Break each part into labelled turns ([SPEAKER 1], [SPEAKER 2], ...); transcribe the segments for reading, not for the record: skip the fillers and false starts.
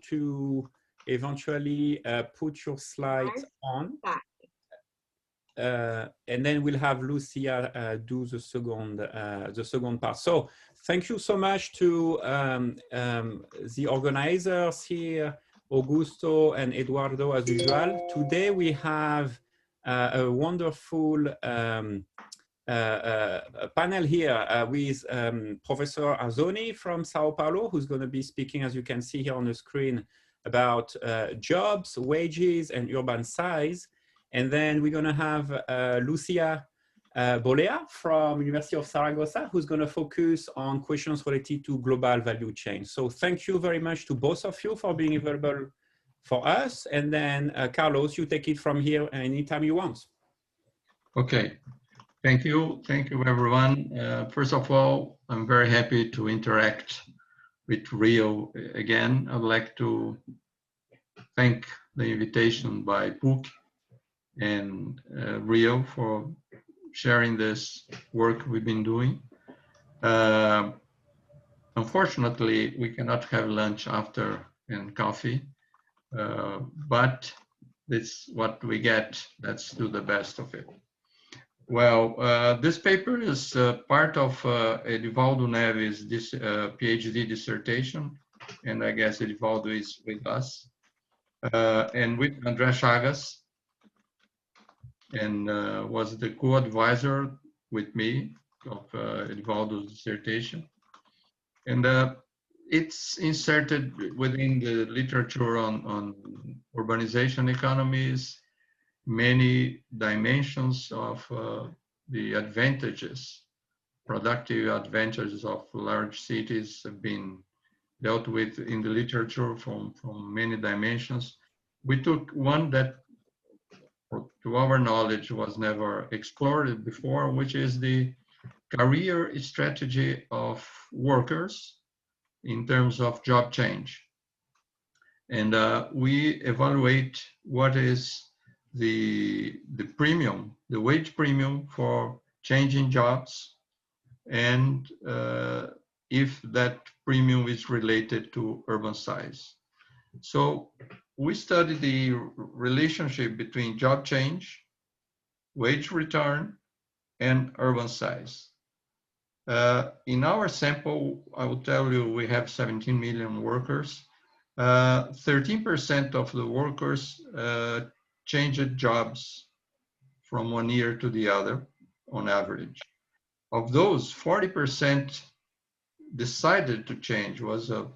[SPEAKER 1] to eventually put your slides on. And then we'll have Lucia do the second part. So thank you so much to the organizers here, Augusto and Eduardo, as usual. Today we have a wonderful panel here with Professor Arzoni from Sao Paulo, who's going to be speaking, as you can see here on the screen, about jobs, wages, and urban size. And then we're going to have Lucia Bolea from University of Zaragoza, who's going to focus on questions related to global value chain. So thank you very much to both of you for being available for us. And then Carlos, you take it from here anytime you want.
[SPEAKER 2] Okay. Thank you. Thank you, everyone. First of all, I'm very happy to interact with Rio again. I'd like to thank the invitation by PUC and Rio for sharing this work we've been doing. Unfortunately, we cannot have lunch after and coffee, but it's what we get. Let's do the best of it. Well, this paper is part of Edivaldo Neves' PhD dissertation, and I guess Edivaldo is with us, and with André Chagas, and was the co-advisor with me of Edivaldo's dissertation. And it's inserted within the literature on urbanization economies, many dimensions of the advantages, productive advantages of large cities have been dealt with in the literature from many dimensions. We took one that, to our knowledge, was never explored before, which is the career strategy of workers in terms of job change. And we evaluate what is the premium, the wage premium for changing jobs, and if that premium is related to urban size. So we study the relationship between job change, wage return, and urban size. In our sample, I will tell you, we have 17 million workers. 13% of the workers changed jobs from one year to the other on average. Of those, 40% decided to change, was a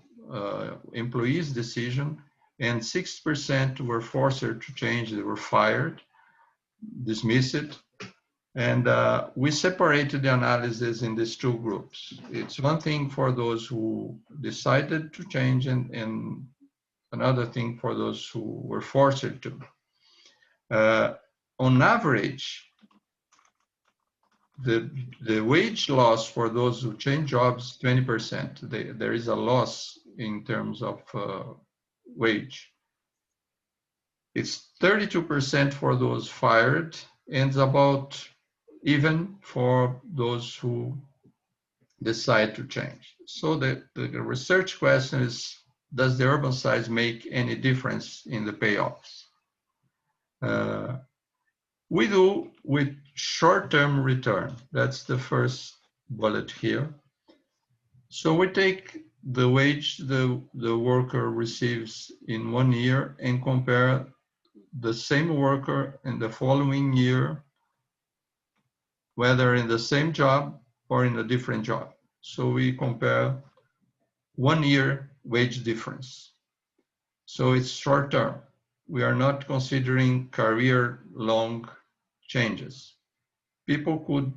[SPEAKER 2] employee's decision, and 6% were forced to change. They were fired, dismissed. And we separated the analysis in these two groups. It's one thing for those who decided to change, and another thing for those who were forced to. On average, the wage loss for those who change jobs, 20%. There is a loss in terms of wage. It's 32% for those fired, and about even for those who decide to change. So the research question is, does the urban size make any difference in the payoffs? We do with short-term return. That's the first bullet here. So we take the wage the worker receives in 1 year and compare the same worker in the following year, whether in the same job or in a different job. So we compare 1 year wage difference. So it's short term. We are not considering career long changes. People could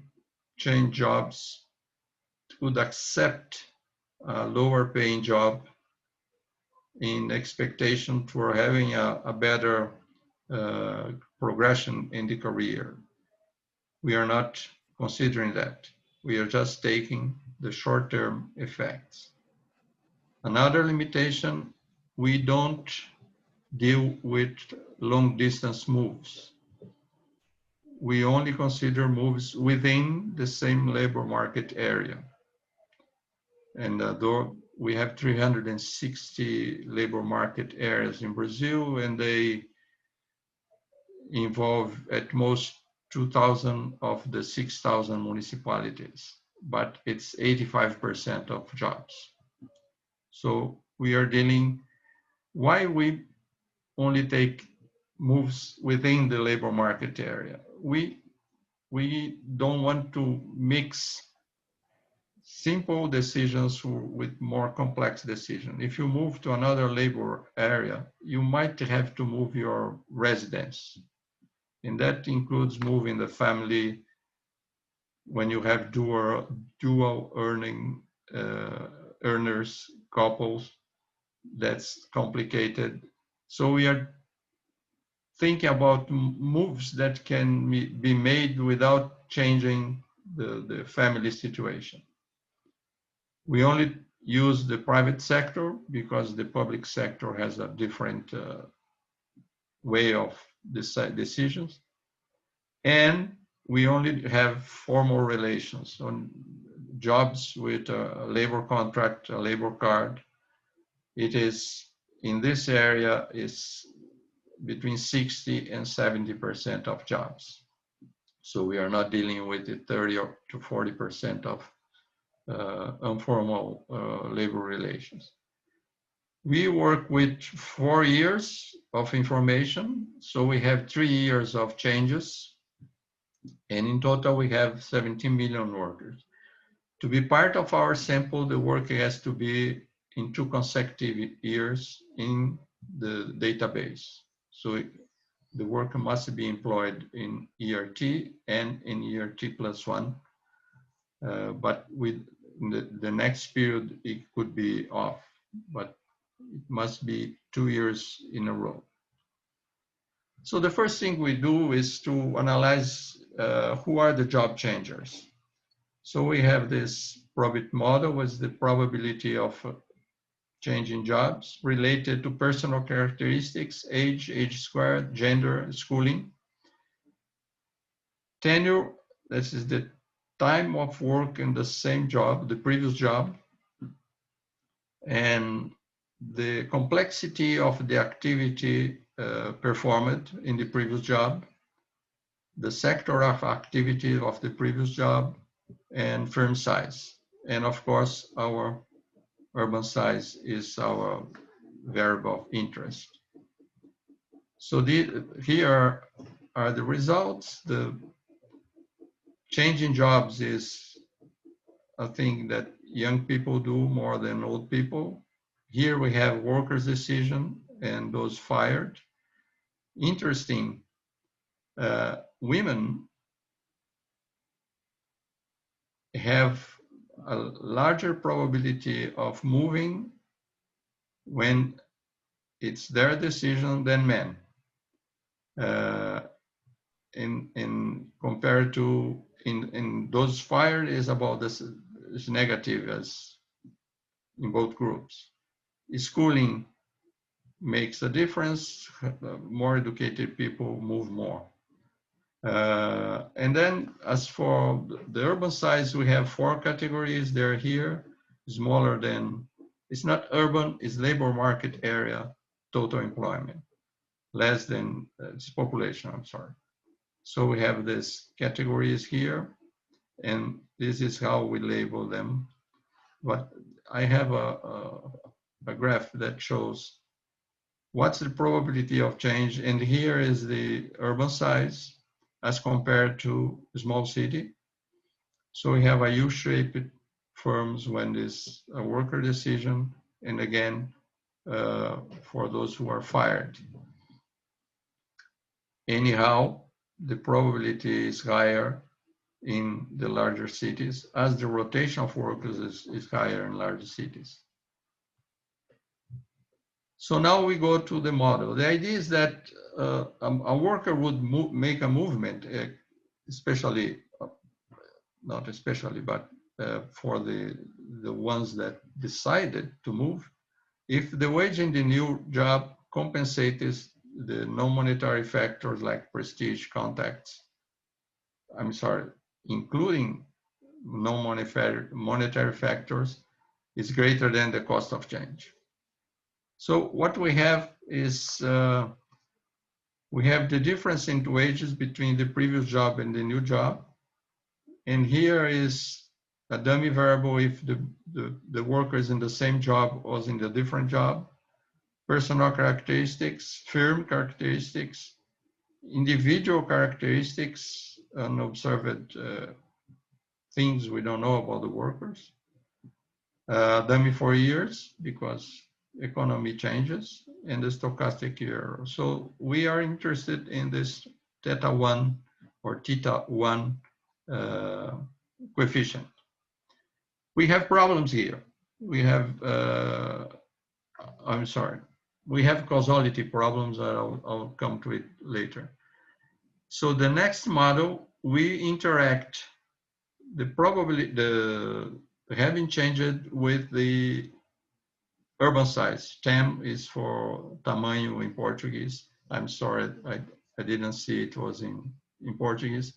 [SPEAKER 2] change jobs, could accept a lower paying job in expectation for having a better progression in the career. We are not considering that. We are just taking the short-term effects. Another limitation, we don't deal with long-distance moves. We only consider moves within the same labor market area. And we have 360 labor market areas in Brazil, and they involve at most 2,000 of the 6,000 municipalities, but it's 85% of jobs. So we are dealing, why we only take moves within the labor market area? We don't want to mix simple decisions with more complex decisions. If you move to another labor area, you might have to move your residence. And that includes moving the family when you have dual earners, couples. That's complicated. So we are thinking about moves that can be made without changing the family situation. We only use the private sector because the public sector has a different way of decisions. And we only have formal relations on jobs with a labor contract, a labor card. It is, in this area, is between 60 and 70% of jobs. So we are not dealing with the 30 to 40% of informal labor relations. We work with 4 years of information. So we have 3 years of changes. And in total, we have 17 million workers. To be part of our sample, the work has to be in 2 consecutive years in the database. So the worker must be employed in ERT and in ERT plus 1. But with the next period, it could be off, but it must be 2 years in a row. So the first thing we do is to analyze who are the job changers. So we have this probit model with the probability of changing jobs related to personal characteristics, age squared, gender, schooling. Tenure, this is the time of work in the same job, the previous job, and the complexity of the activity performed in the previous job, the sector of activity of the previous job, and firm size. And of course, our urban size is our variable of interest. So here are the results. The change in jobs is a thing that young people do more than old people. Here we have workers' decision and those fired. Interesting, women have a larger probability of moving when it's their decision than men. In compared to in those fired is about this is negative as in both groups. Schooling makes a difference. More educated people move more. And then as for the urban size, we have 4 categories. They're here, smaller than, it's not urban, it's labor market area, total employment, less than its population, I'm sorry. So we have these categories here, and this is how we label them. But I have a graph that shows what's the probability of change, and here is the urban size as compared to a small city. So we have a U-shaped firms when there's a worker decision, and again, for those who are fired. Anyhow, the probability is higher in the larger cities as the rotation of workers is higher in larger cities. So now we go to the model. The idea is that a worker would make a movement, especially, not especially, but for the ones that decided to move, if the wage in the new job compensates the non-monetary factors like prestige, contacts, including non-monetary factors, is greater than the cost of change. So what we have is we have the difference in wages between the previous job and the new job. And here is a dummy variable if the worker is in the same job or is in a different job. Personal characteristics, firm characteristics, individual characteristics, unobserved things we don't know about the workers. Dummy for years because economy changes, and the stochastic error. So we are interested in this theta 1 or theta 1 coefficient. We have problems here. We have, I'm sorry, we have causality problems. I'll come to it later. So the next model, we interact the probability, having changed with the urban size. TAM is for tamanho in Portuguese. I'm sorry, I didn't see it was in Portuguese.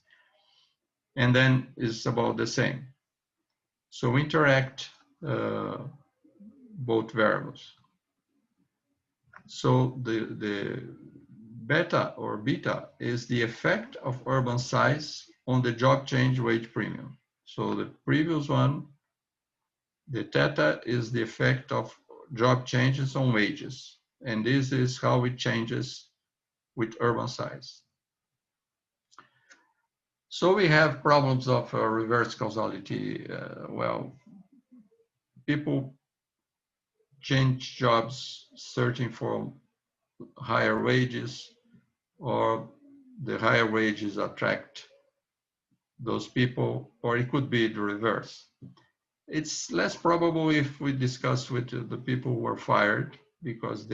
[SPEAKER 2] And then it's about the same. So interact both variables. So the beta or beta is the effect of urban size on the job change wage premium. So the previous one, the theta is the effect of job changes on wages. And this is how it changes with urban size. So we have problems of reverse causality. Well, people change jobs searching for higher wages, or the higher wages attract those people, or it could be the reverse. It's less probable if we discuss with the people who were fired because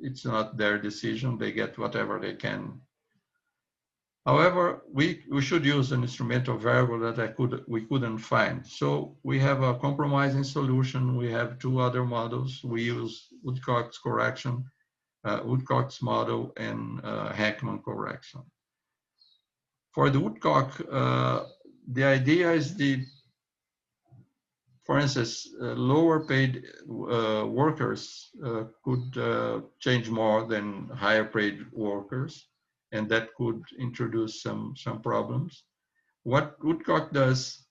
[SPEAKER 2] it's not their decision, they get whatever they can. However, we should use an instrumental variable that we couldn't find. So we have a compromising solution. We have two other models. We use Woodcock's correction, Woodcock's model, and Heckman correction. For the Woodcock, the idea is for instance, lower paid workers could change more than higher paid workers, and that could introduce some problems. What Woodcock does,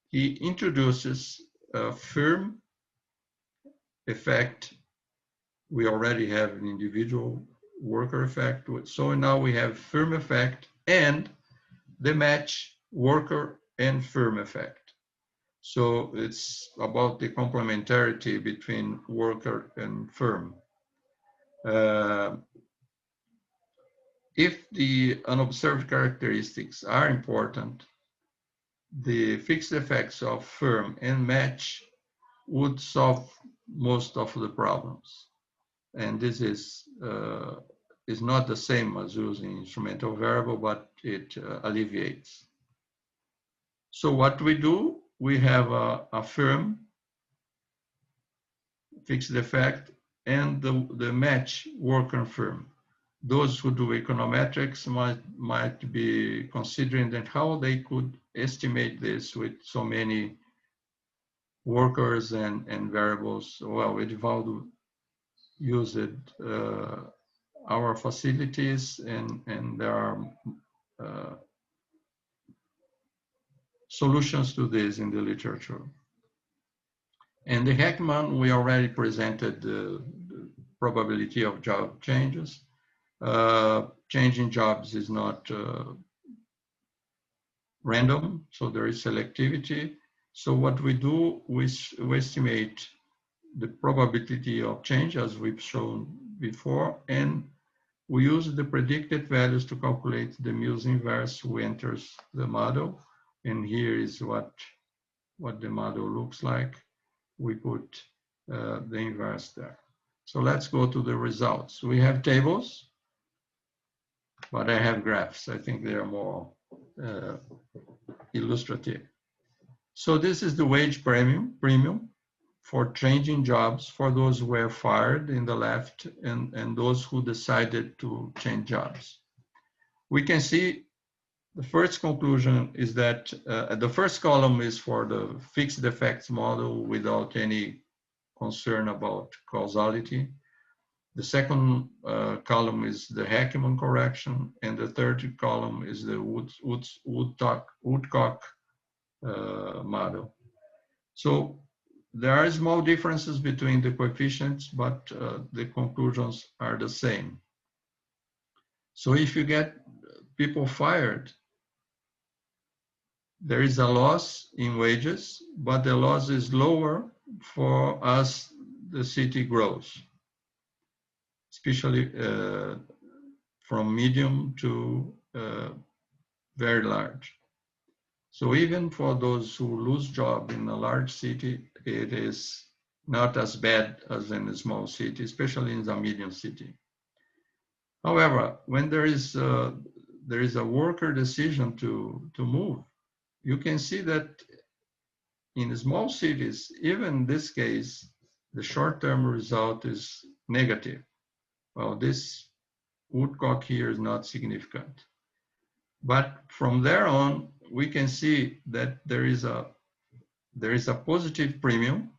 [SPEAKER 2] he introduces a firm effect. We already have an individual worker effect. So now we have firm effect and the match worker and firm effect. So it's about the complementarity between worker and firm. If the unobserved characteristics are important, the fixed effects of firm and match would solve most of the problems. And this is not the same as using instrumental variable, but it alleviates. So what we do, we have a firm fixed effect and the match worker firm. Those who do econometrics might be considering that how they could estimate this with so many workers and variables. Well, Edivaldo used our facilities, and there are solutions to this in the literature. And the Heckman, we already presented the probability of job changes. Changing jobs is not random, so there is selectivity. So what we do, we estimate the probability of change as we've shown before, and we use the predicted values to calculate the Mills inverse who enters the model. And here is what the model looks like. We put the inverse there. So let's go to the results. We have tables, but I have graphs. I think they are more illustrative. So this is the wage premium for changing jobs for those who were fired in the left and those who decided to change jobs. We can see the first conclusion is that the first column is for the fixed effects model without any concern about causality. The second column is the Heckman correction, and the third column is the Woodcock model. So there are small differences between the coefficients, but the conclusions are the same. So if you get people fired, there is a loss in wages, but the loss is lower for as the city grows, especially from medium to very large. So even for those who lose job in a large city, it is not as bad as in a small city, especially in the medium city. However, when there is a worker decision to move, you can see that in small cities, even in this case, the short-term result is negative. Well, this Woodcock here is not significant. But from there on, we can see that there is a positive premium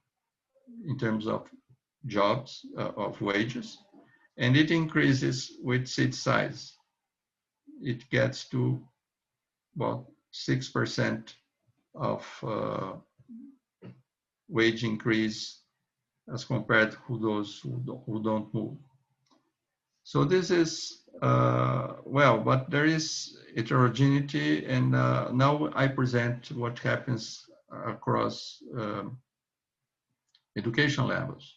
[SPEAKER 2] in terms of jobs, of wages, and it increases with seat size. It gets to about 6% of wage increase as compared to those who don't move. So this is, well, but there is heterogeneity, and now I present what happens across education levels.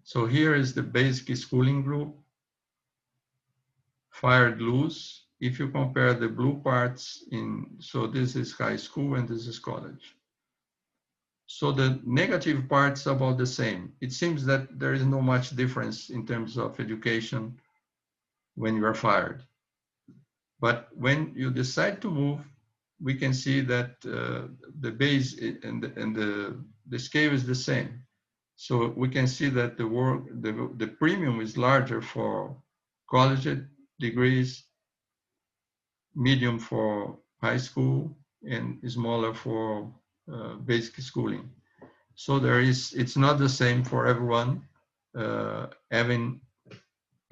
[SPEAKER 2] So here is the basic schooling group, fired loose. If you compare the blue parts so this is high school and this is college. So the negative parts are about the same. It seems that there is no much difference in terms of education when you are fired. But when you decide to move, we can see that the base and the scale is the same. So we can see that the premium is larger for college degrees, medium for high school, and smaller for basic schooling. So it's not the same for everyone. Having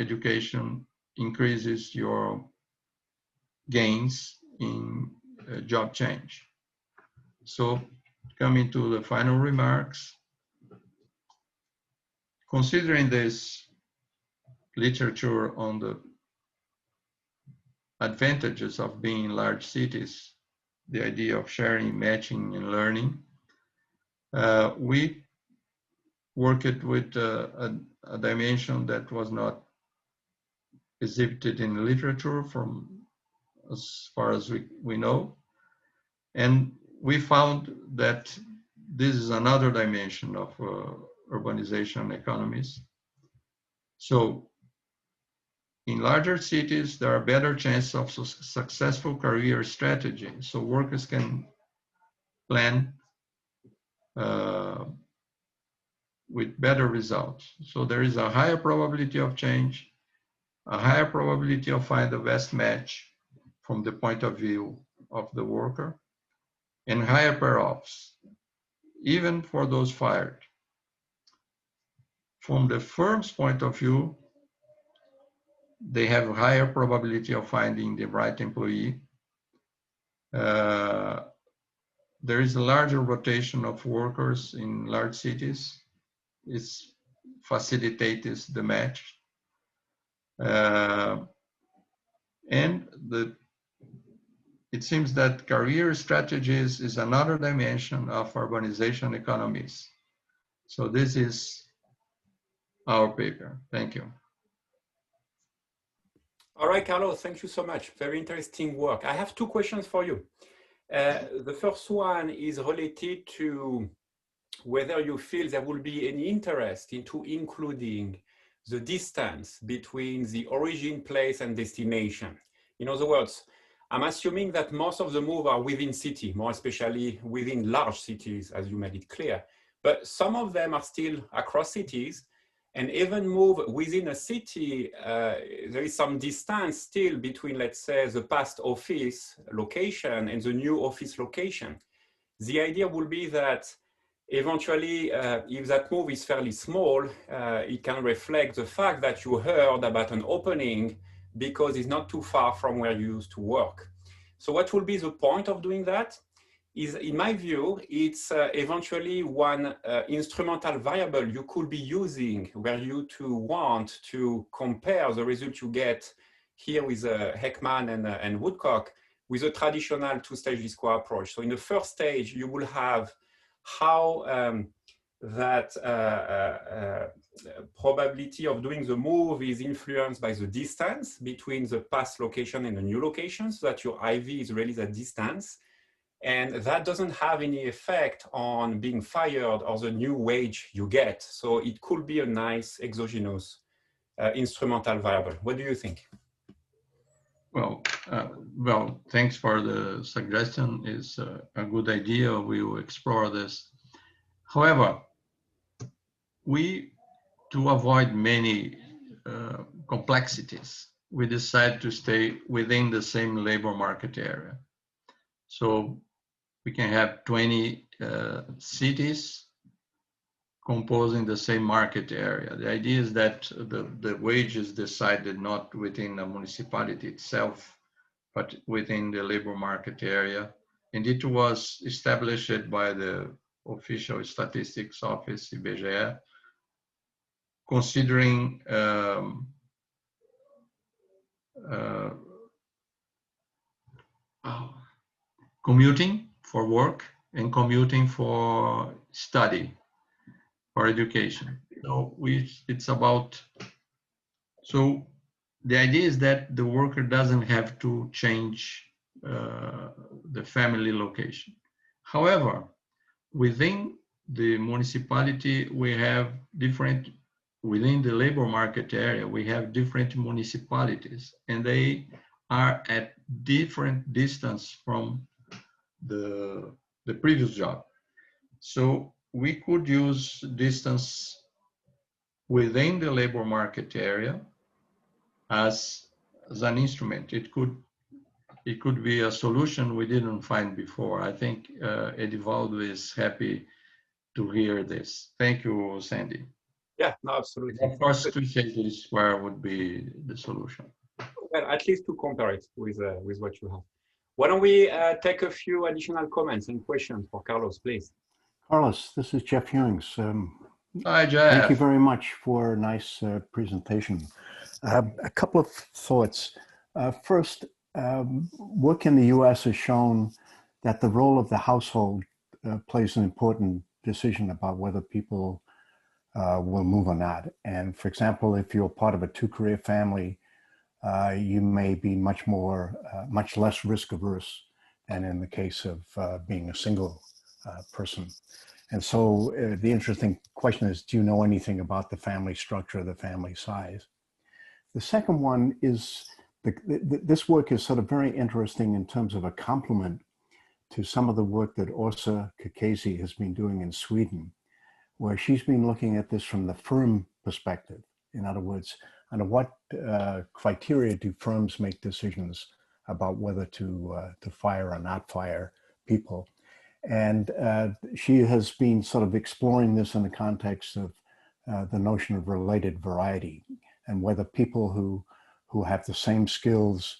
[SPEAKER 2] education increases your gains in job change. So coming to the final remarks, considering this literature on the advantages of being in large cities, the idea of sharing, matching, and learning, we worked with a dimension that was not exhibited in the literature from as far as we know. And we found that this is another dimension of urbanization economies. So in larger cities, there are better chances of successful career strategy. So workers can plan with better results. So there is a higher probability of change, a higher probability of finding the best match from the point of view of the worker, and higher payoffs, even for those fired. From the firm's point of view, they have a higher probability of finding the right employee. There is a larger rotation of workers in large cities. It facilitates the match. And it seems that career strategies is another dimension of urbanization economies. So this is our paper. Thank you.
[SPEAKER 1] All right, Carlos, thank you so much. Very interesting work. I have two questions for you. The first one is related to whether you feel there will be any interest into including the distance between the origin place and destination. In other words, I'm assuming that most of the move are within city, more especially within large cities, as you made it clear. But some of them are still across cities. and even move within a city, there is some distance still between, let's say, the past office location and the new office location. The idea will be that eventually, if that move is fairly small, it can reflect the fact that you heard about an opening because it's not too far from where you used to work. So what will be the point of doing that? Is, in my view, it's eventually one instrumental variable you could be using where you want to compare the result you get here with Heckman and Woodcock with a traditional two-stage D-square approach. So in the first stage, you will have how that probability of doing the move is influenced by the distance between the past location and the new location, so that your IV is really the distance. And that doesn't have any effect on being fired or the new wage you get. So it could be a nice exogenous instrumental variable. What do you think?
[SPEAKER 2] Well, thanks for the suggestion. It's a good idea. We will explore this. However, to avoid many complexities, we decided to stay within the same labor market area. So we can have 20 cities composing the same market area. The idea is that the wage is decided not within the municipality itself, but within the labor market area. And it was established by the Official Statistics Office, IBGE, considering commuting for work and commuting for study, for education. So so the idea is that the worker doesn't have to change the family location. However, within the municipality, we have within the labor market area, we have different municipalities, and they are at different distance from the previous job. So we could use distance within the labor market area as an instrument. It could be a solution we didn't find before. I think Edivaldo is happy to hear this. Thank you, Sandy.
[SPEAKER 1] Yeah, no, absolutely.
[SPEAKER 2] Of course, two-stage D-square would be the solution.
[SPEAKER 1] Well, at least to compare it with what you have. Why don't we take a few additional comments and questions for Carlos, please?
[SPEAKER 3] Carlos, this is Jeff Hewings.
[SPEAKER 2] Hi, Jeff.
[SPEAKER 3] Thank you very much for a nice presentation. A couple of thoughts. First, work in the US has shown that the role of the household plays an important decision about whether people will move or not. And for example, if you're part of a two-career family, you may be much less risk averse than in the case of being a single person. And so the interesting question is, do you know anything about the family structure, the family size? The second one is, this work is sort of very interesting in terms of a complement to some of the work that Åsa Kukesi has been doing in Sweden, where she's been looking at this from the firm perspective. In other words, under what criteria do firms make decisions about whether to fire or not fire people? And she has been sort of exploring this in the context of the notion of related variety, and whether people who have the same skills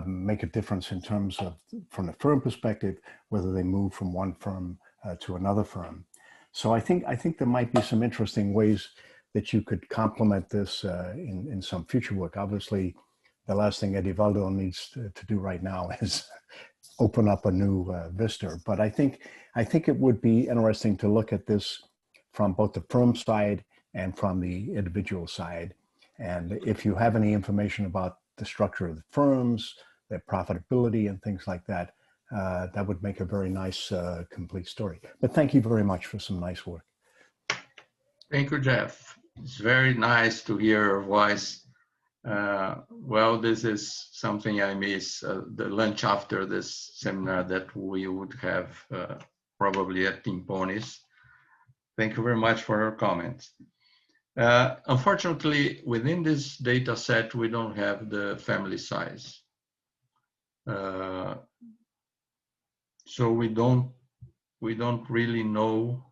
[SPEAKER 3] make a difference in terms of, from the firm perspective, whether they move from one firm to another firm. So I think there might be some interesting ways that you could complement this in some future work. Obviously, the last thing Edivaldo needs to do right now is open up a new vista. But I think it would be interesting to look at this from both the firm side and from the individual side. And if you have any information about the structure of the firms, their profitability and things like that, that would make a very nice complete story. But thank you very much for some nice work.
[SPEAKER 2] Thank you, Jeff. It's very nice to hear your voice. Well, this is something I miss, the lunch after this seminar that we would have probably at Timponis. Thank you very much for your comments. Unfortunately, within this data set, we don't have the family size. So we don't really know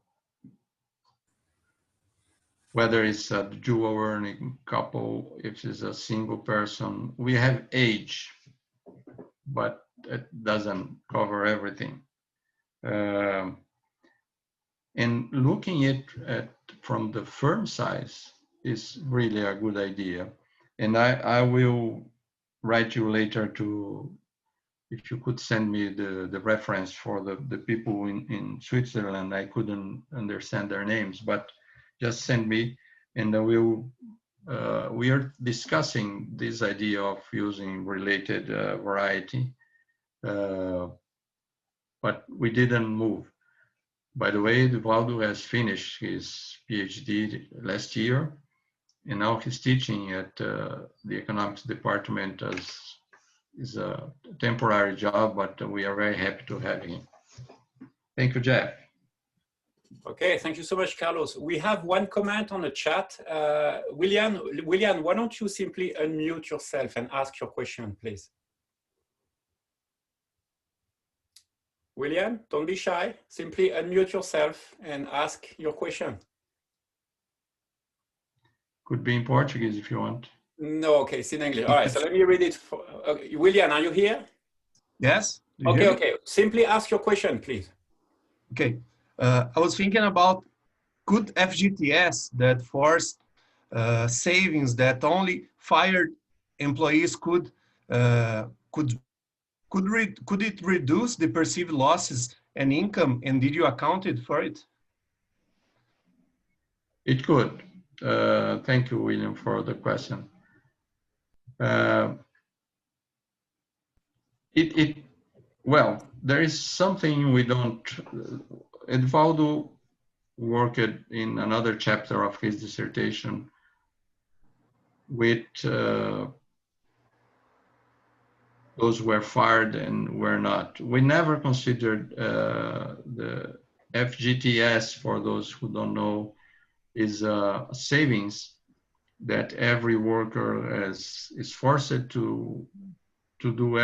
[SPEAKER 2] whether it's a dual earning couple, if it's a single person. We have age, but it doesn't cover everything. And looking at from the firm size is really a good idea. And I will write you later to, if you could send me the reference for the people in Switzerland. I couldn't understand their names, but just send me, and we are discussing this idea of using related variety, but we didn't move. By the way, Valdo has finished his PhD last year, and now he's teaching at the economics department is a temporary job, but we are very happy to have him. Thank you, Jeff.
[SPEAKER 1] Okay, thank you so much, Carlos. We have one comment on the chat. William, why don't you simply unmute yourself and ask your question, please? William, don't be shy. Simply unmute yourself and ask your question.
[SPEAKER 2] Could be in Portuguese if you want.
[SPEAKER 1] No, okay, it's in English. All right, so let me read it. William, are you here?
[SPEAKER 4] Yes.
[SPEAKER 1] Okay. Simply ask your question, please.
[SPEAKER 4] Okay. I was thinking about, could FGTS that forced savings that only fired employees could it reduce the perceived losses and income, and did you account for it?
[SPEAKER 2] It could. Thank you, William, for the question. Well, there is something we don't. Edvaldo worked in another chapter of his dissertation with those who were fired and were not. We never considered the FGTS, for those who don't know, is a savings that every worker is forced to do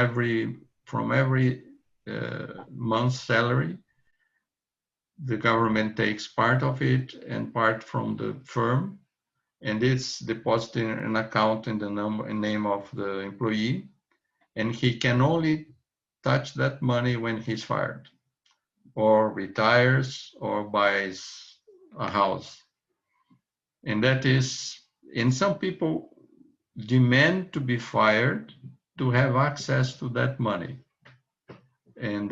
[SPEAKER 2] from every month's salary. The government takes part of it and part from the firm, and it's deposited in an account in the name of the employee, and he can only touch that money when he's fired or retires or buys a house. And that is, and some people demand to be fired to have access to that money. And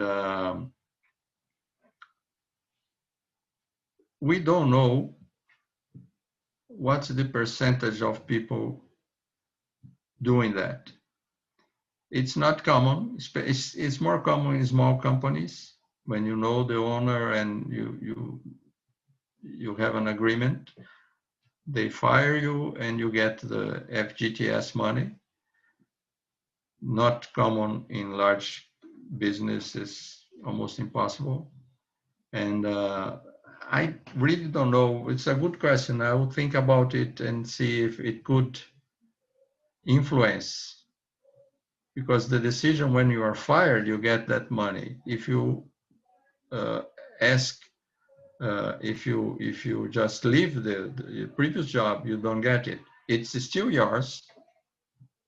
[SPEAKER 2] we don't know what's the percentage of people doing that. It's not common. It's more common in small companies when you know the owner and you have an agreement. They fire you and you get the FGTS money. Not common in large businesses, almost impossible. And I really don't know. It's a good question. I will think about it and see if it could influence, because the decision when you are fired, you get that money. If you if you just leave the previous job, you don't get it. It's still yours.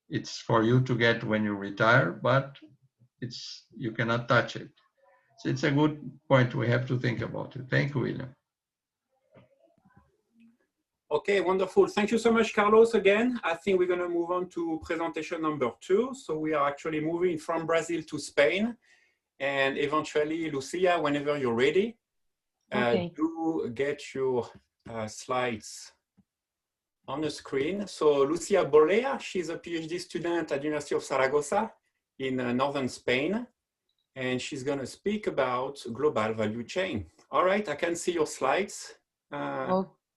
[SPEAKER 2] It's for you to get when you retire, but you cannot touch it. So it's a good point. We have to think about it. Thank you, William.
[SPEAKER 1] Okay, wonderful. Thank you so much, Carlos, again. I think we're going to move on to presentation number 2. So we are actually moving from Brazil to Spain. And eventually, Lucia, whenever you're ready, do get your slides on the screen. So Lucia Bolea, she's a PhD student at the University of Zaragoza in northern Spain. And she's going to speak about global value chain. All right, I can see your slides.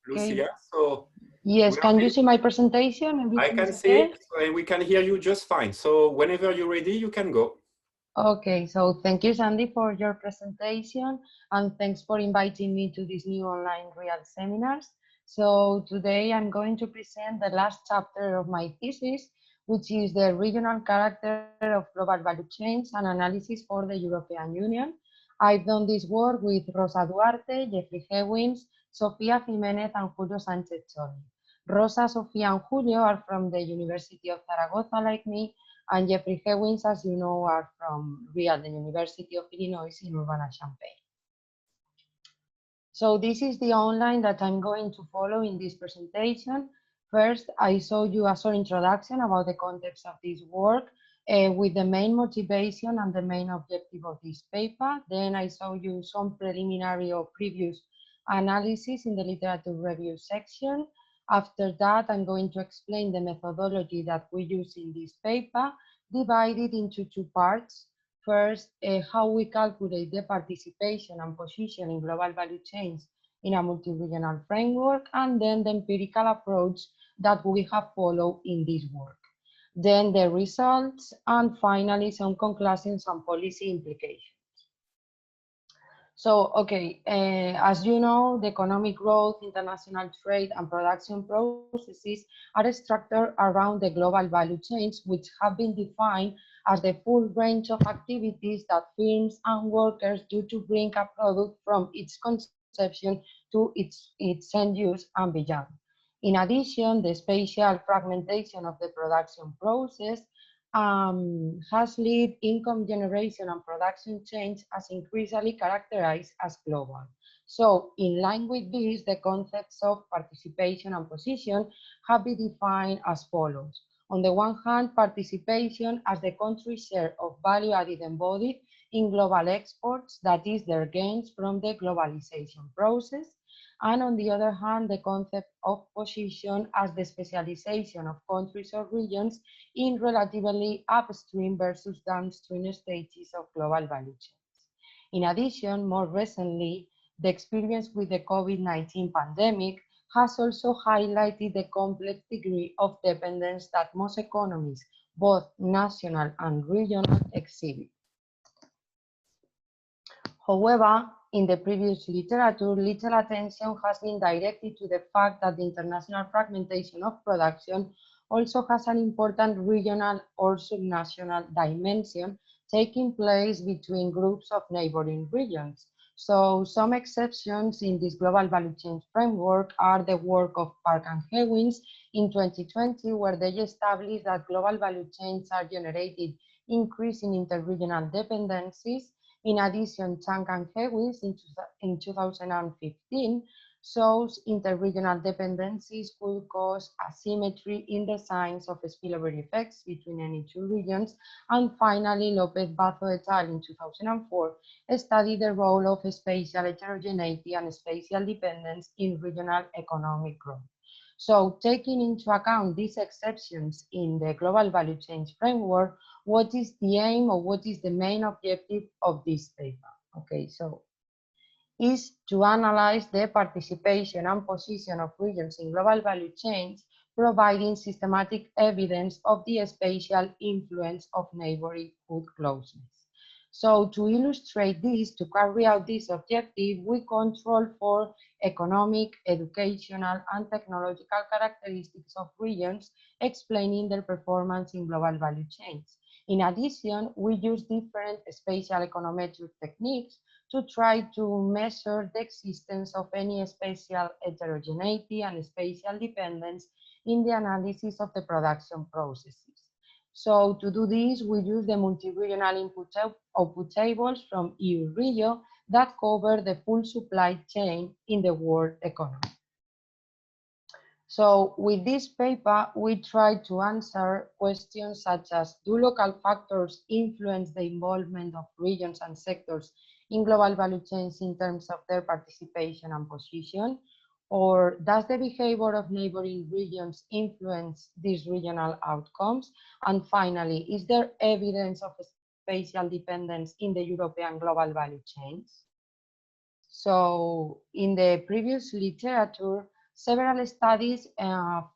[SPEAKER 1] Lucia, so
[SPEAKER 5] yes, can you see my presentation?
[SPEAKER 1] I can see it, and we can hear you just fine. So whenever you're ready, you can go.
[SPEAKER 5] Okay, so thank you, Sandy, for your presentation, and thanks for inviting me to these new online real seminars. So today I'm going to present the last chapter of my thesis, which is the regional character of global value chains and analysis for the European Union. I've done this work with Rosa Duarte, Jeffrey Hewins, Sofía Jiménez, and Julio Sánchez Choni. Rosa, Sofía, and Julio are from the University of Zaragoza, like me, and Jeffrey Hewins, as you know, are from Real, the University of Illinois in Urbana-Champaign. So this is the outline that I'm going to follow in this presentation. First, I show you a short introduction about the context of this work with the main motivation and the main objective of this paper. Then I show you some preliminary or previous analysis in the literature review section. After that, I'm going to explain the methodology that we use in this paper, divided into two parts. First, how we calculate the participation and position in global value chains in a multi-regional framework, and then the empirical approach that we have followed in this work. Then the results, and finally some conclusions and policy implications. So, okay, as you know, the economic growth, international trade, and production processes are structured around the global value chains, which have been defined as the full range of activities that firms and workers do to bring a product from its conception to its end use and beyond. In addition, the spatial fragmentation of the production process has led income generation and production change as increasingly characterized as global. So in line with this, the concepts of participation and position have been defined as follows. On the one hand, participation as the country's share of value added embodied in global exports, that is their gains from the globalization process. And on the other hand, the concept of position as the specialization of countries or regions in relatively upstream versus downstream stages of global value chains. In addition, more recently, the experience with the COVID-19 pandemic has also highlighted the complex degree of dependence that most economies, both national and regional, exhibit. However, in the previous literature, little attention has been directed to the fact that the international fragmentation of production also has an important regional or subnational dimension taking place between groups of neighboring regions. So some exceptions in this global value chain framework are the work of Park and Hewins in 2020, where they established that global value chains are generated increasing interregional dependencies. In addition, Chang and Hewins in 2015 shows interregional dependencies could cause asymmetry in the signs of spillover effects between any two regions. And finally, Lopez Bazo et al. In 2004 studied the role of spatial heterogeneity and spatial dependence in regional economic growth. So taking into account these exceptions in the global value chain framework, what is the aim or what is the main objective of this paper? Okay, so is to analyze the participation and position of regions in global value chains, providing systematic evidence of the spatial influence of neighborhood closeness. So to illustrate this, to carry out this objective, we control for economic, educational, and technological characteristics of regions, explaining their performance in global value chains. In addition, we use different spatial econometric techniques to try to measure the existence of any spatial heterogeneity and spatial dependence in the analysis of the production processes. So to do this, we use the multi-regional output tables from EU-REGIO that cover the full supply chain in the world economy. So with this paper, we try to answer questions such as, do local factors influence the involvement of regions and sectors in global value chains in terms of their participation and position? Or does the behavior of neighboring regions influence these regional outcomes? And finally, is there evidence of spatial dependence in the European global value chains? So in the previous literature, several studies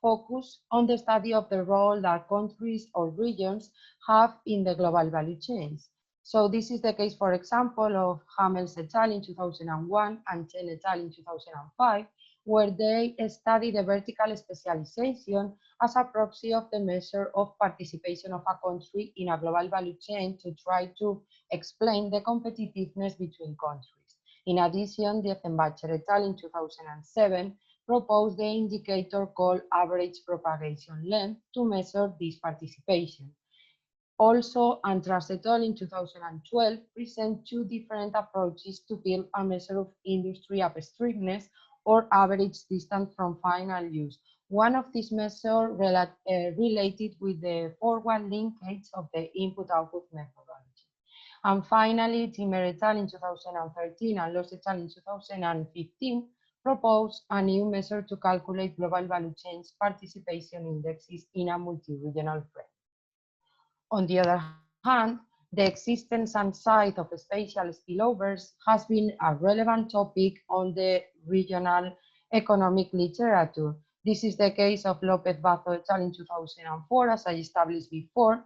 [SPEAKER 5] focus on the study of the role that countries or regions have in the global value chains. So this is the case, for example, of Hamels et al. In 2001 and Chen et al. In 2005, where they study the vertical specialization as a proxy of the measure of participation of a country in a global value chain to try to explain the competitiveness between countries. In addition, Dieffenbacher et al. In 2007 proposed the indicator called average propagation length to measure this participation. Also, Antras et al. In 2012 present two different approaches to build a measure of industry upstreamness or average distance from final use. One of these measures related with the forward linkage of the input-output methodology. And finally, Timmer et al. In 2013 and Loss et al. In 2015 proposed a new measure to calculate global value chains participation indexes in a multi-regional frame. On the other hand, the existence and size of spatial spillovers has been a relevant topic on the regional economic literature. This is the case of Lopez Bazo et al. In 2004, as I established before,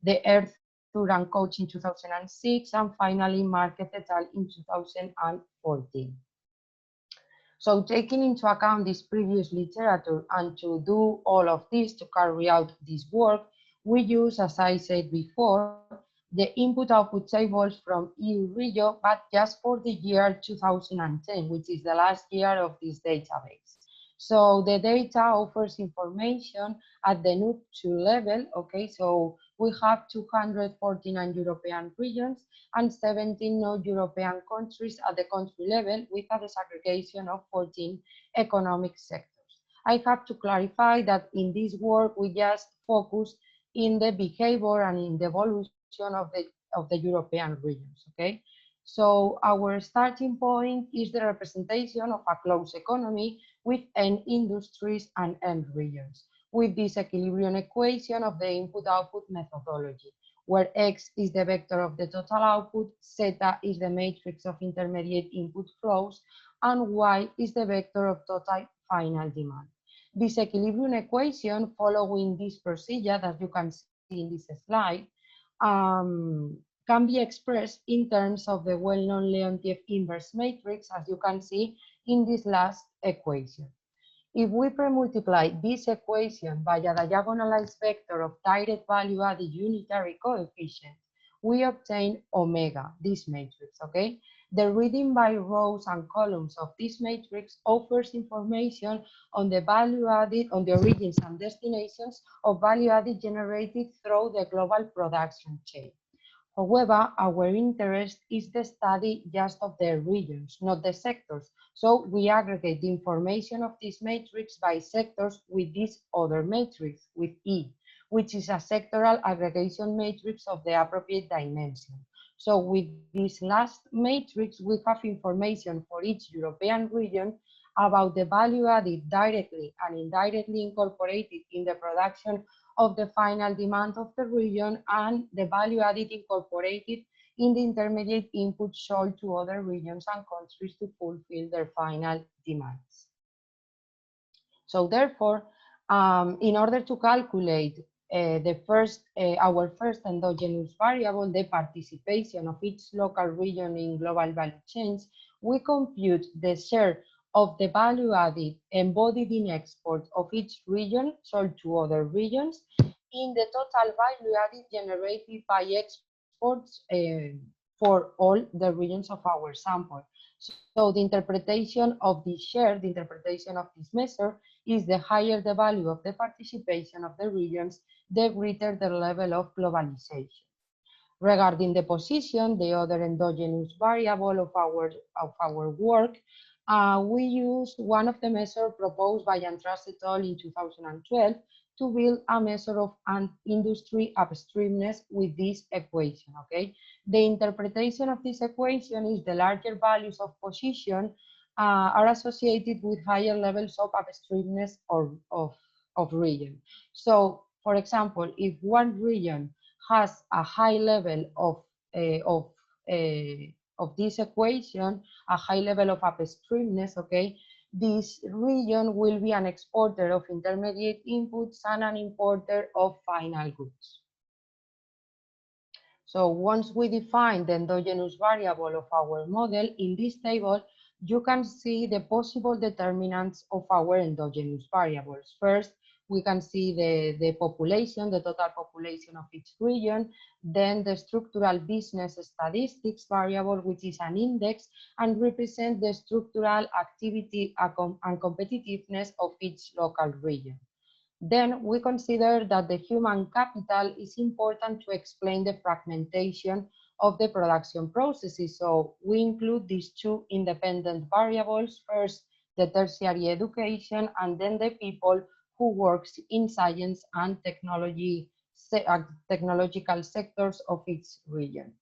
[SPEAKER 5] the Erthur and Koch in 2006, and finally Marquez et al. In 2014. So taking into account this previous literature and to do all of this, to carry out this work, we use, as I said before, the input-output tables from EU-RIGIO, but just for the year 2010, which is the last year of this database. So the data offers information at the NUT2 level, okay? So we have 249 European regions and 17 non-European countries at the country level with a disaggregation of 14 economic sectors. I have to clarify that in this work, we just focus in the behavior and in the evolution of the European regions, okay? So our starting point is the representation of a closed economy with end industries and end regions, with this equilibrium equation of the input-output methodology, where X is the vector of the total output, zeta is the matrix of intermediate input flows, and Y is the vector of total final demand. This equilibrium equation, following this procedure that you can see in this slide, can be expressed in terms of the well-known Leontief inverse matrix, as you can see in this last equation. If we premultiply this equation by a diagonalized vector of direct value-added unitary coefficients, we obtain omega, this matrix, okay? The reading by rows and columns of this matrix offers information on the value added, on the origins and destinations of value added generated through the global production chain. However, our interest is the study just of the regions, not the sectors. So we aggregate the information of this matrix by sectors with this other matrix, with E, which is a sectoral aggregation matrix of the appropriate dimension. So with this last matrix, we have information for each European region about the value added directly and indirectly incorporated in the production of the final demand of the region and the value added incorporated in the intermediate input sold to other regions and countries to fulfill their final demands. So therefore, in order to calculate our first endogenous variable, the participation of each local region in global value chains, we compute the share of the value added embodied in exports of each region sold to other regions in the total value added generated by exports for all the regions of our sample. So the interpretation of this share, the interpretation of this measure, is the higher the value of the participation of the regions, the greater the level of globalization. Regarding the position, the other endogenous variable of our work, we use one of the measures proposed by Antras et al. In 2012 to build a measure of an industry upstreamness with this equation, okay? The interpretation of this equation is the larger values of position are associated with higher levels of upstreamness or of region. So, for example, if one region has a high level of this equation, a high level of upstreamness, okay, this region will be an exporter of intermediate inputs and an importer of final goods. So once we define the endogenous variable of our model, in this table, you can see the possible determinants of our endogenous variables. First, we can see the population, the total population of each region, then the structural business statistics variable, which is an index and represents the structural activity and competitiveness of each local region. Then we consider that the human capital is important to explain the fragmentation of the production processes. So we include these two independent variables. First, the tertiary education, and then the people who works in science and technological sectors of each region.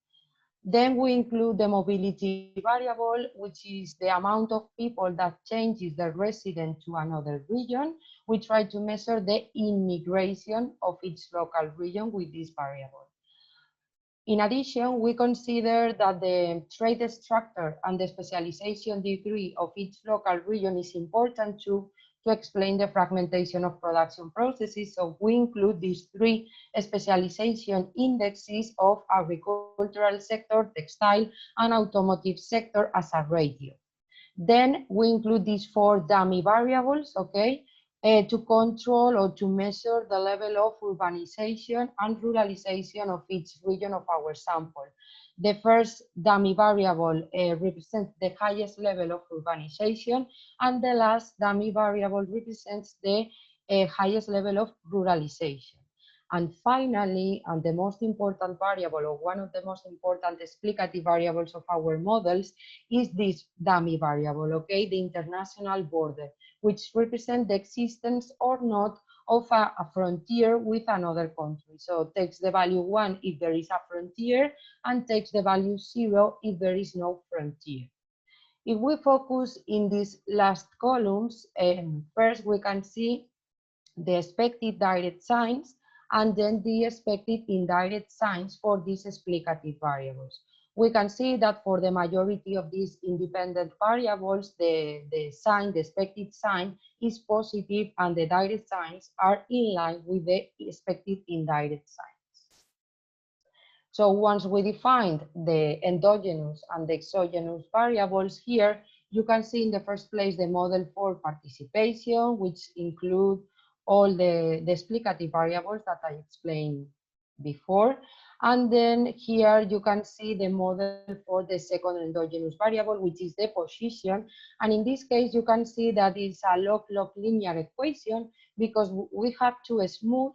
[SPEAKER 5] Then we include the mobility variable, which is the amount of people that changes their residence to another region. We try to measure the immigration of each local region with this variable. In addition, we consider that the trade structure and the specialization degree of each local region is important to explain the fragmentation of production processes. So we include these three specialization indexes of agricultural sector, textile, and automotive sector as a ratio. Then we include these four dummy variables, okay, to control or to measure the level of urbanization and ruralization of each region of our sample. The first dummy variable represents the highest level of urbanization, and the last dummy variable represents the highest level of ruralization. And finally, and the most important variable, or one of the most important explicative variables of our models, is this dummy variable, okay, the international border, which represents the existence or not of a frontier with another country. So takes the value 1 if there is a frontier, and takes the value 0 if there is no frontier. If we focus in these last columns, first we can see the expected direct signs, and then the expected indirect signs for these explicative variables. We can see that for the majority of these independent variables, the expected sign is positive, and the direct signs are in line with the expected indirect signs. So once we defined the endogenous and the exogenous variables here, you can see in the first place the model for participation, which include all the explicative variables that I explained before. And then here you can see the model for the second endogenous variable, which is the position. And in this case, you can see that it's a log-log linear equation, because we have to smooth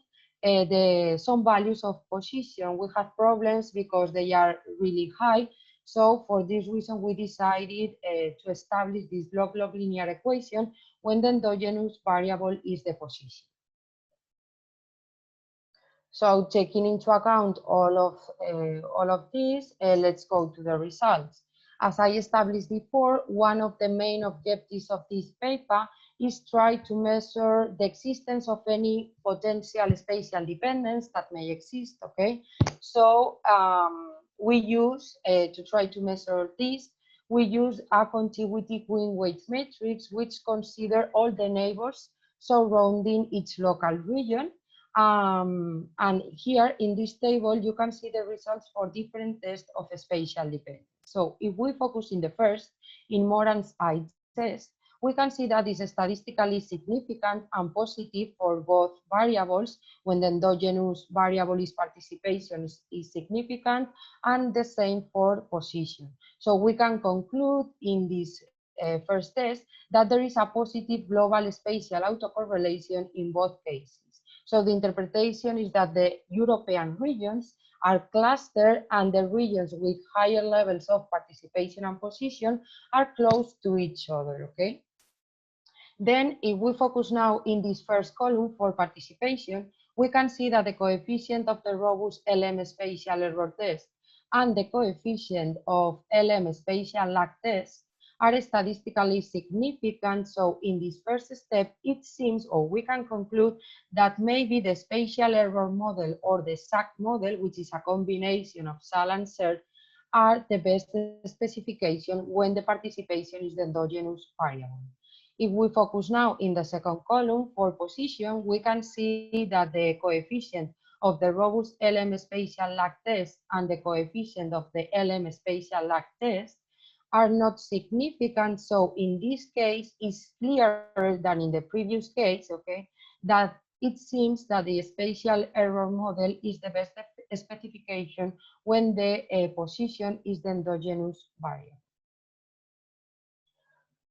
[SPEAKER 5] some values of position. We have problems because they are really high. So for this reason, we decided to establish this log-log linear equation when the endogenous variable is the position. So taking into account all of this, let's go to the results. As I established before, one of the main objectives of this paper is try to measure the existence of any potential spatial dependence that may exist, okay? So we use, to try to measure this, we use a contiguity Queen weight matrix, which consider all the neighbors surrounding each local region. And here in this table, you can see the results for different tests of spatial dependence. So if we focus in the first, in Moran's I test, we can see that is statistically significant and positive for both variables when the endogenous variable is participation is significant, and the same for position. So we can conclude in this first test that there is a positive global spatial autocorrelation in both cases. So the interpretation is that the European regions are clustered, and the regions with higher levels of participation and position are close to each other, okay? Then if we focus now in this first column for participation, we can see that the coefficient of the robust LM spatial error test and the coefficient of LM spatial lag test are statistically significant. So in this first step, it seems, or we can conclude, that maybe the spatial error model or the SAC model, which is a combination of SAL and SERT, are the best specification when the participation is the endogenous variable. If we focus now in the second column for position, we can see that the coefficient of the robust LM spatial lag test and the coefficient of the LM spatial lag test are not significant. So in this case, it's clearer than in the previous case, okay, that it seems that the spatial error model is the best specification when the position is the endogenous variable.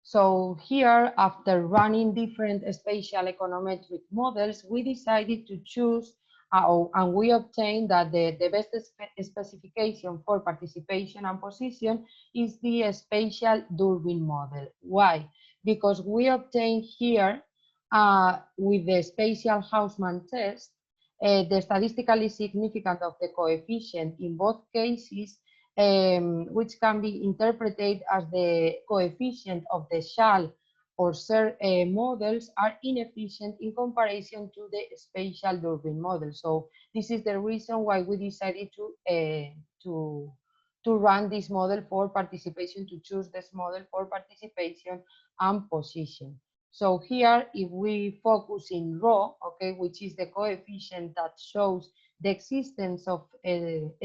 [SPEAKER 5] So here, after running different spatial econometric models, we decided to choose, and we obtained that the best specification for participation and position is the spatial Durbin model. Why? Because we obtained here, with the spatial Hausmann test, the statistically significance of the coefficient in both cases, which can be interpreted as the coefficient of the Schall or SER models are inefficient in comparison to the spatial Durbin model. So this is the reason why we decided to run this model for participation, to choose this model for participation and position. So here, if we focus in rho, okay, which is the coefficient that shows the existence of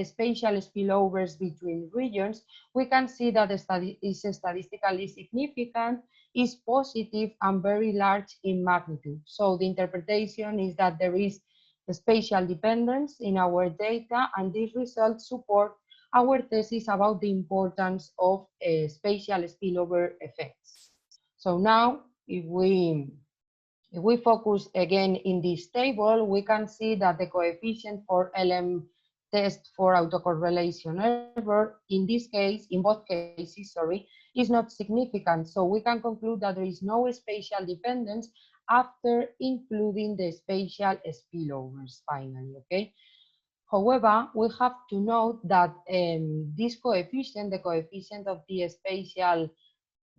[SPEAKER 5] spatial spillovers between regions, we can see that the study is statistically significant, is positive, and very large in magnitude. So the interpretation is that there is a spatial dependence in our data, and these results support our thesis about the importance of spatial spillover effects. So now, if we focus again in this table, we can see that the coefficient for LM test for autocorrelation error, in this case, in both cases, sorry, is not significant. So we can conclude that there is no spatial dependence after including the spatial spillovers finally, okay? However, we have to note that this coefficient, the coefficient of the spatial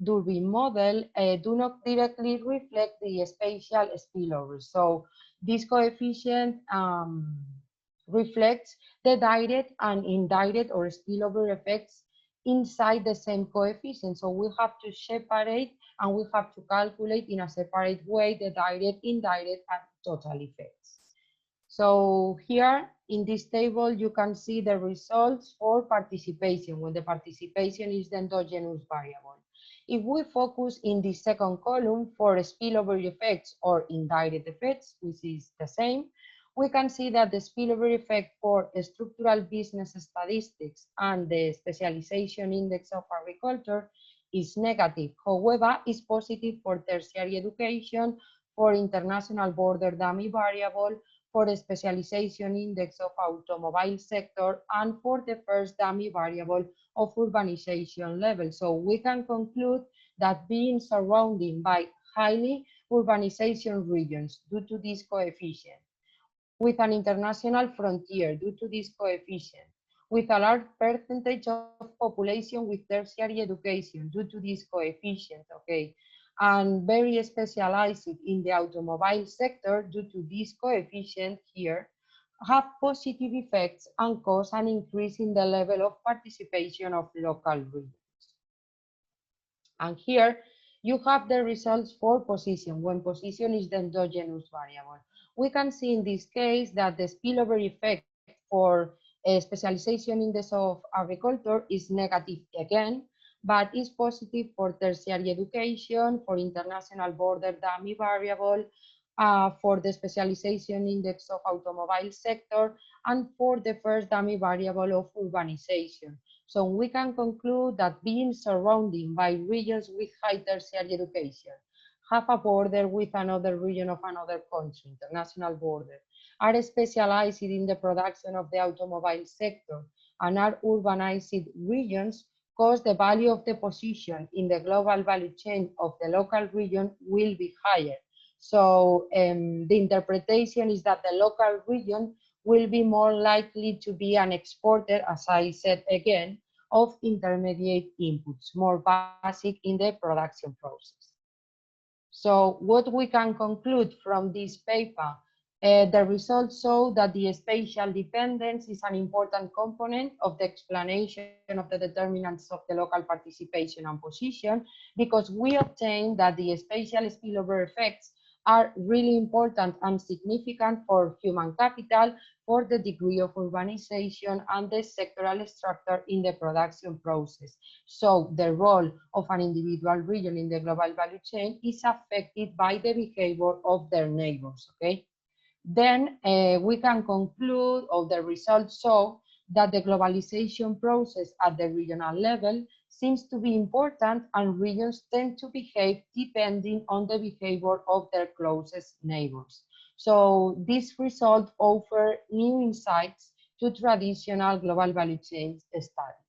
[SPEAKER 5] Durbin model, do not directly reflect the spatial spillover. So this coefficient reflects the direct and indirect or spillover effects inside the same coefficient. So we have to separate and we have to calculate in a separate way the direct, indirect, and total effects. So here in this table, you can see the results for participation, when the participation is the endogenous variable. If we focus in the second column for spillover effects or indirect effects, which is the same, we can see that the spillover effect for structural business statistics and the specialization index of agriculture is negative. However, is positive for tertiary education, for international border dummy variable, for the specialization index of automobile sector, and for the first dummy variable of urbanization level. So we can conclude that being surrounded by highly urbanization regions due to this coefficient, with an international frontier due to this coefficient, with a large percentage of population with tertiary education due to this coefficient, okay, and very specialized in the automobile sector due to this coefficient here, have positive effects and cause an increase in the level of participation of local regions. And here you have the results for position, when position is the endogenous variable. We can see in this case that the spillover effect for a specialization index of agriculture is negative again, but is positive for tertiary education, for international border dummy variable, for the specialization index of automobile sector, and for the first dummy variable of urbanization. So we can conclude that being surrounded by regions with high tertiary education, have a border with another region of another country, international border, are specialized in the production of the automobile sector, and are urbanized regions, cause the value of the position in the global value chain of the local region will be higher. So the interpretation is that the local region will be more likely to be an exporter, as I said again, of intermediate inputs, more basic in the production process. So what we can conclude from this paper, the results show that the spatial dependence is an important component of the explanation of the determinants of the local participation and position, because we obtain that the spatial spillover effects are really important and significant for human capital, for the degree of urbanization and the sectoral structure in the production process. So the role of an individual region in the global value chain is affected by the behavior of their neighbors, okay? Then we can conclude, or the results show, that the globalization process at the regional level seems to be important, and regions tend to behave depending on the behavior of their closest neighbors. So this result offers new insights to traditional global value chain studies.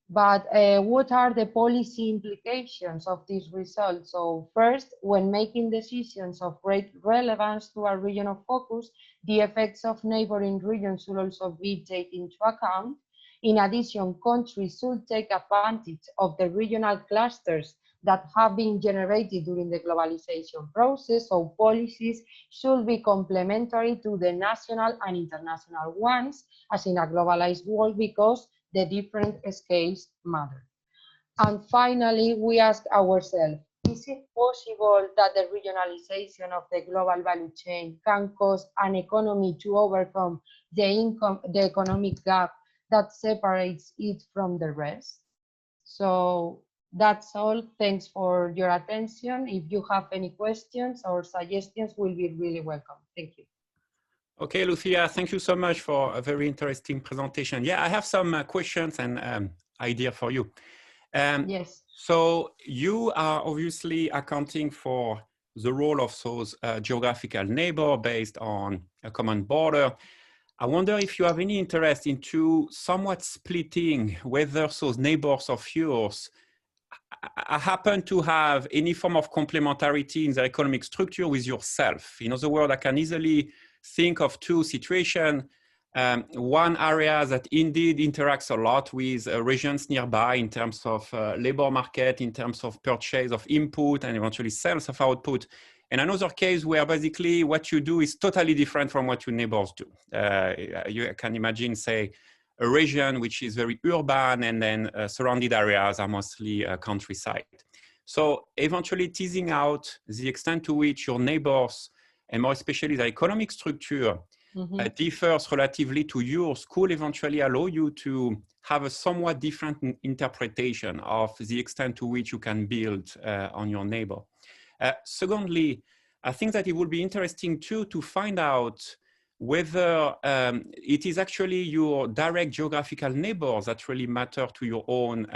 [SPEAKER 5] But what are the policy implications of these results? So first, when making decisions of great relevance to a region of focus, the effects of neighboring regions should also be taken into account. In addition, countries should take advantage of the regional clusters that have been generated during the globalization process, so policies should be complementary to the national and international ones, as in a globalized world, because the different scales matter. And finally, we ask ourselves, is it possible that the regionalization of the global value chain can cause an economy to overcome the economic gap that separates it from the rest? So that's all. Thanks for your attention. If you have any questions or suggestions, we'll be really welcome. Thank you.
[SPEAKER 1] Okay, Lucia, thank you so much for a very interesting presentation. Yeah, I have some questions and idea for you.
[SPEAKER 5] Yes.
[SPEAKER 1] So you are obviously accounting for the role of those geographical neighbors based on a common border. I wonder if you have any interest into somewhat splitting whether those neighbors of yours happen to have any form of complementarity in their economic structure with yourself. In other words, I can easily think of two situations. One area that indeed interacts a lot with regions nearby in terms of labor market, in terms of purchase of input and eventually sales of output. And another case where basically what you do is totally different from what your neighbors do. You can imagine, say, a region which is very urban and then surrounded areas are mostly countryside. So eventually teasing out the extent to which your neighbors, and more especially the economic structure, differs relatively to yours could eventually allow you to have a somewhat different interpretation of the extent to which you can build on your neighbor. Secondly, I think that it would be interesting too to find out whether it is actually your direct geographical neighbors that really matter to your own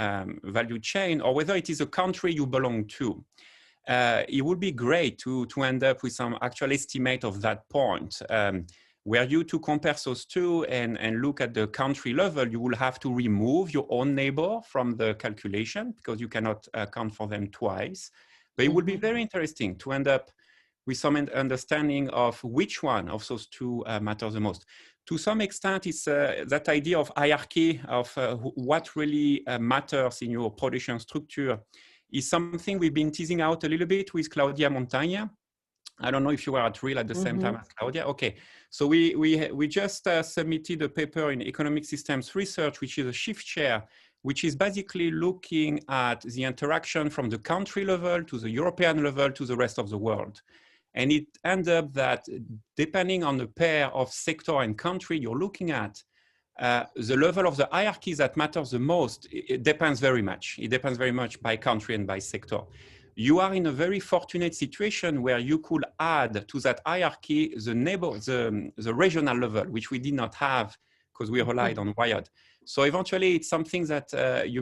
[SPEAKER 1] value chain, or whether it is a country you belong to. It would be great to end up with some actual estimate of that point. Were you to compare those two and look at the country level, you will have to remove your own neighbor from the calculation because you cannot account for them twice. But it would be very interesting to end up with some understanding of which one of those two matters the most. To some extent, it's that idea of hierarchy of what really matters in your production structure is something we've been teasing out a little bit with Claudia Montaña. I don't know if you were at RIL at the same time as Claudia. Okay, so we just submitted a paper in Economic Systems Research, which is a shift chair, which is basically looking at the interaction from the country level to the European level to the rest of the world. And it ends up that depending on the pair of sector and country you're looking at, the level of the hierarchy that matters the most, it depends very much. It depends very much by country and by sector. You are in a very fortunate situation where you could add to that hierarchy the regional level, which we did not have because we relied on Wired. So eventually it's something that you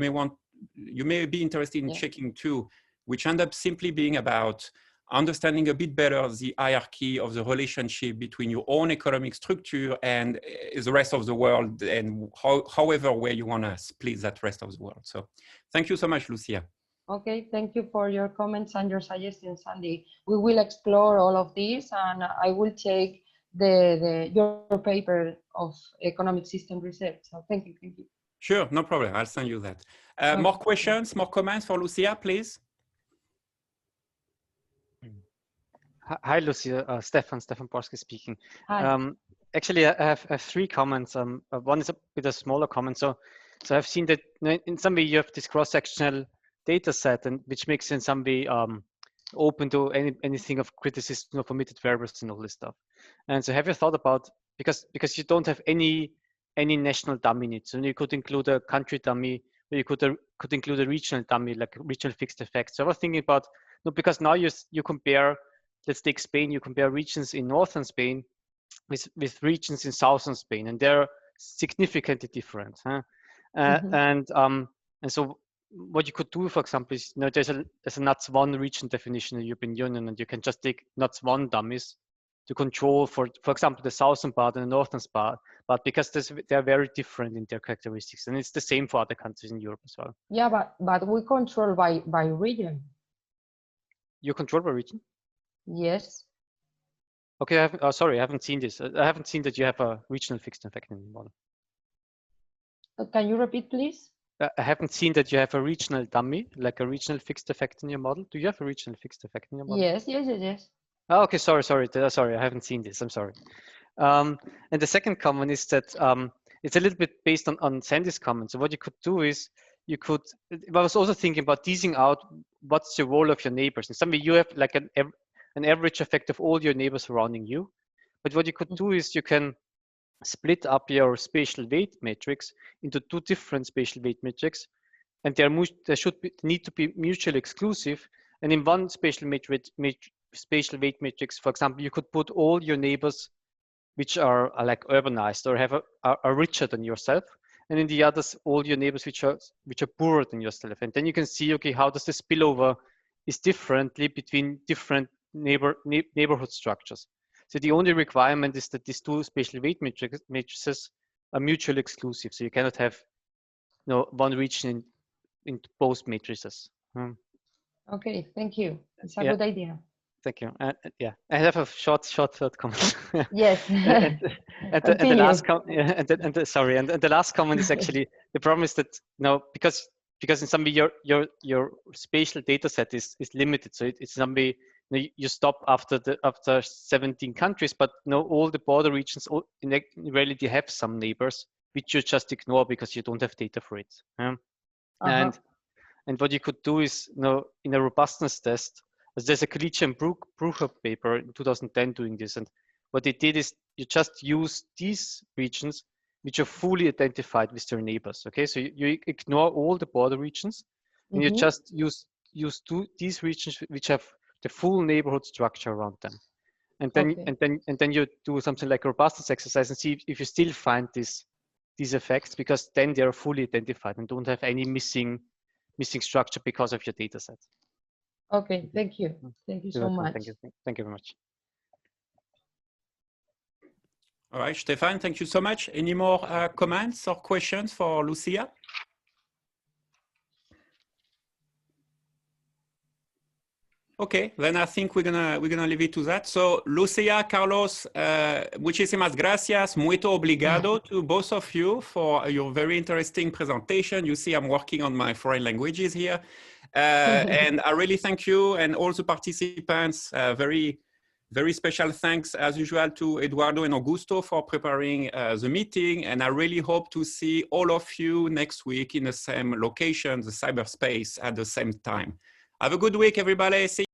[SPEAKER 1] may be interested in checking too, which end up simply being about understanding a bit better the hierarchy of the relationship between your own economic structure and the rest of the world, and however way you want to split that rest of the world. So thank you so much, Lucia.
[SPEAKER 5] Okay, thank you for your comments and your suggestions, Sandy. We will explore all of these, and I will take your paper of economic system research. So thank you.
[SPEAKER 1] Sure, no problem. I'll send you that. More questions, more comments for Lucia, please.
[SPEAKER 6] Hi, Lucia. Stefan Porsky speaking.
[SPEAKER 5] Hi.
[SPEAKER 6] Actually, I have three comments. One is a bit a smaller comment. So I've seen that in some way you have this cross-sectional data set, and which makes in some way open to anything of criticism of omitted variables and all this stuff. And so have you thought about, because you don't have any national dummy in it, so you could include a country dummy, or you could include a regional dummy, like regional fixed effects. So I was thinking about, no, because now you compare, let's take Spain, you compare regions in northern Spain with regions in southern Spain, and they're significantly different. Huh? And so what you could do, for example, is, there's a NUTS1 region definition in the European Union, and you can just take NUTS1 dummies to control, for example, the southern part and the northern part, but because they're very different in their characteristics, and it's the same for other countries in Europe as well.
[SPEAKER 5] Yeah, but we control by region.
[SPEAKER 6] You control by region?
[SPEAKER 5] Yes.
[SPEAKER 6] Okay, sorry, I haven't seen this. I haven't seen that you have a regional fixed effect in the model.
[SPEAKER 5] Can you repeat, please?
[SPEAKER 6] I haven't seen that you have a regional dummy, like a regional fixed effect in your model. Do you have a regional fixed effect in your model?
[SPEAKER 5] Yes.
[SPEAKER 6] Oh, okay, sorry, I haven't seen this, I'm sorry. And the second comment is that it's a little bit based on Sandy's comment. So what you could do is, I was also thinking about teasing out what's the role of your neighbors. In some way, you have like an average effect of all your neighbors surrounding you. But what you could do is you can split up your spatial weight matrix into two different spatial weight matrix, and they need to be mutually exclusive. And in one spatial spatial weight matrix, for example, you could put all your neighbors which are like urbanized or are richer than yourself, and in the others, all your neighbors which are poorer than yourself. And then you can see, okay, how does the spillover is differently between different neighborhood structures. So the only requirement is that these two spatial weight matrices are mutually exclusive. So you cannot have one region in both matrices.
[SPEAKER 5] Okay, thank you. It's a good idea.
[SPEAKER 6] Thank you. Yeah, I have a short comment.
[SPEAKER 5] Yes.
[SPEAKER 6] and the last comment, and the last comment is actually, the problem is that because in some way your spatial data set is limited. So it's some way you stop after 17 countries, but all the border regions in reality have some neighbors which you just ignore because you don't have data for it. And what you could do is, in a robustness test, there's a Collegium Brucher paper in 2010 doing this, and what they did is you just use these regions which are fully identified with their neighbors. Okay, so you ignore all the border regions, and you just use these regions which have the full neighborhood structure around them, and then you do something like a robustness exercise and see if you still find these effects, because then they are fully identified and don't have any missing structure because of your data set.
[SPEAKER 5] Okay, thank you. Thank you so much.
[SPEAKER 6] Thank you very much.
[SPEAKER 1] All right, Stefan, thank you so much. Any more comments or questions for Lucia? Okay, then I think we're gonna leave it to that. So Lucia, Carlos, muchísimas gracias, muito obrigado to both of you for your very interesting presentation. You see, I'm working on my foreign languages here. And I really thank you and all the participants. Very, very special thanks as usual to Eduardo and Augusto for preparing the meeting. And I really hope to see all of you next week in the same location, the cyberspace, at the same time. Have a good week, everybody. See you.